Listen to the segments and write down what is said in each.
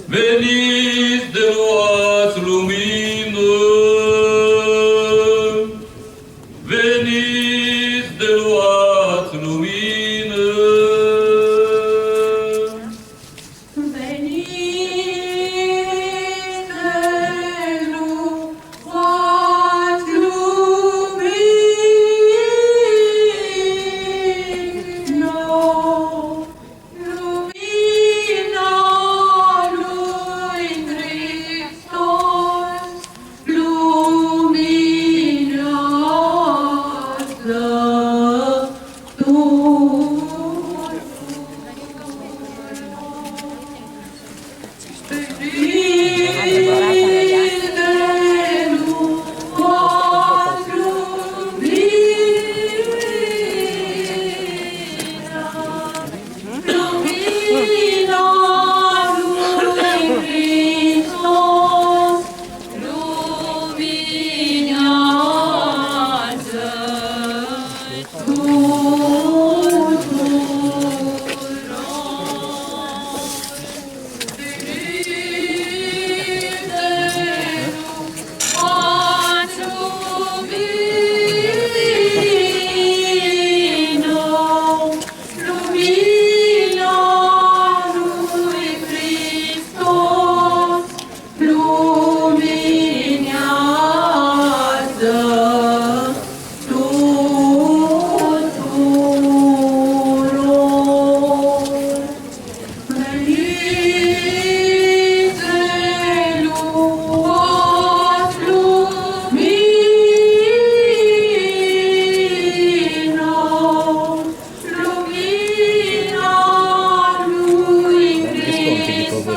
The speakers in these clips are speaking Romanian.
Veniți de luați lumină, veniți de luați lumină. Veniți de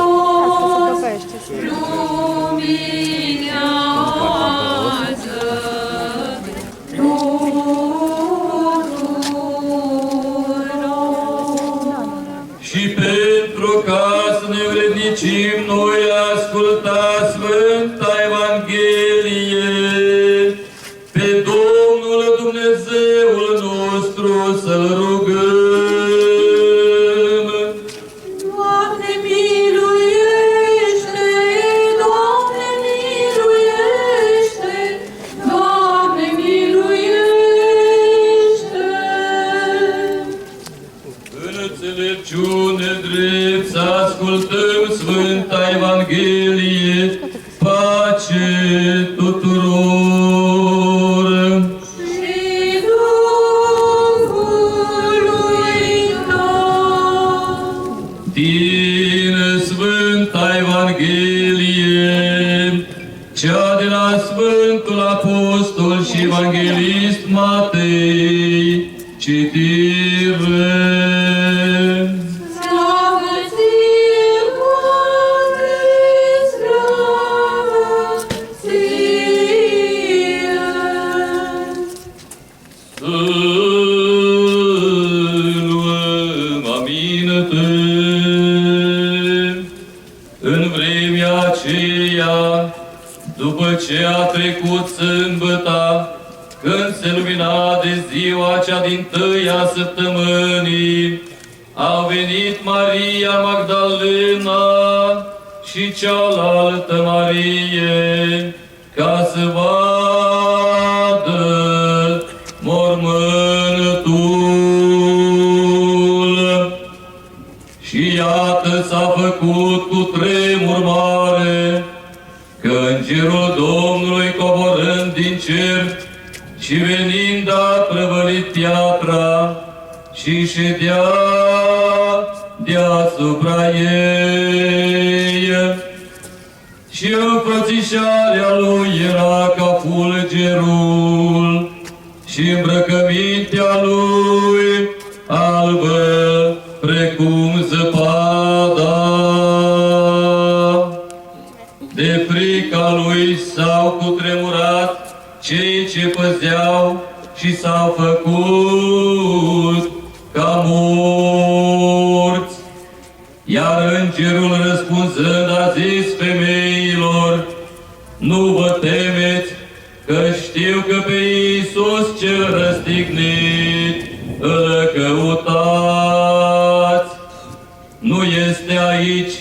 luați lumină. Și pentru ca să ne vrednicim noi asculta Sfânta Evanghelie, pe Domnul Dumnezeul nostru să-L rugăm. Doamne miluiește, Doamne miluiește, Doamne miluiește. În înțelepciune drept să ascultăm Sfânta Evanghelie, pace tuturor! Și Duhului din Sfânta Evanghelie, cea de la Sfântul Apostol și Evanghelist Matei, citire. Slavă ție, Doamne, slavă ție! Să luăm aminte. În vremea aceea, după ce a trecut sâmbăta, când se lumina de ziua cea din-tâia săptămânii, a venit Maria Magdalena și cealaltă Marie, ca să vadă mormântul. Și iată s-a făcut cu tremur mare, că îngerul Domnului coborând din cer și venind a prăvălit piatra și ședea deasupra ei. Și înfățișarea lui era ca fulgerul și îmbrăcămintea lui albă precum zăpada. De frica lui s-au cutremurat cei ce păzeau și s-au făcut ca morți. Iar îngerul răspunzând a zis femeilor: nu vă temeți, că știu că pe Iisus cel răstignit îl căutați. Nu este aici,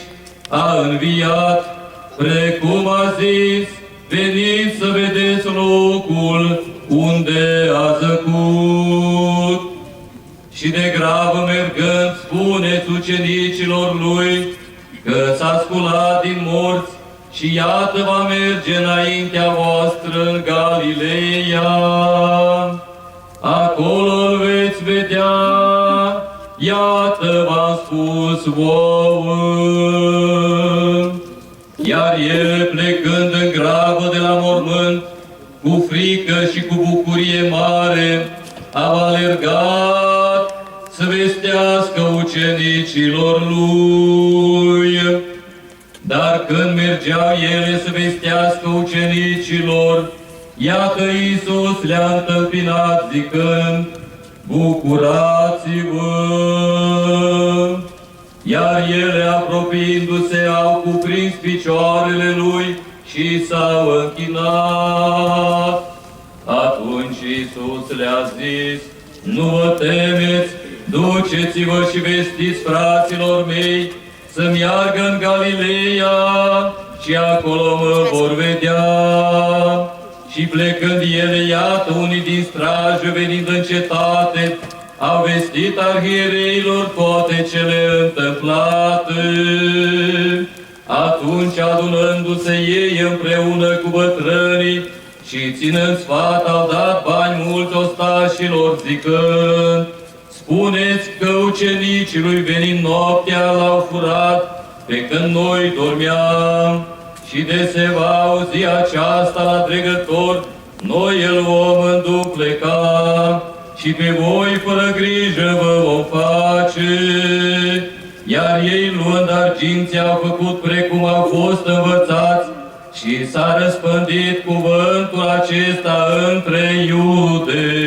a înviat, precum a zis, veniți să vedeți locul unde a zăcut. Și de grabă mergând, spuneți ucenicilor lui că s-a sculat din morți și iată va merge înaintea voastră în Galileea. Acolo îl veți vedea, iată v-am spus vouă. Iar el, plecând în grabă de la mormânt, cu frică și cu bucurie mare, a alergat să vestească ucenicilor lui. Dar când mergeau ele să vestească ucenicilor, iată Iisus le-a întâmpinat zicând: bucurați-vă! Iar ele, apropiindu-se, au cuprins picioarele lui și s-au închinat. Atunci Iisus le-a zis: nu vă temeți, duceți-vă și vestiți fraților mei să meargă în Galileea și acolo mă vor vedea. Și plecând ele, iată, unii din strajă, venind în cetate, au vestit arhiereilor toate cele întâmplate. Atunci, adunându-se ei împreună cu bătrânii și ținând sfat, au dat bani mulți ostașilor, zicând: spuneți că ucenicii lui venind noaptea l-au furat, pe când noi dormeam. Și de se va auzi aceasta la dregător, noi îl vom îndupleca și pe voi fără grijă vă vom face. Iar ei, luând arginții, au făcut precum au fost învățați și s-a răspândit cuvântul acesta între iudei.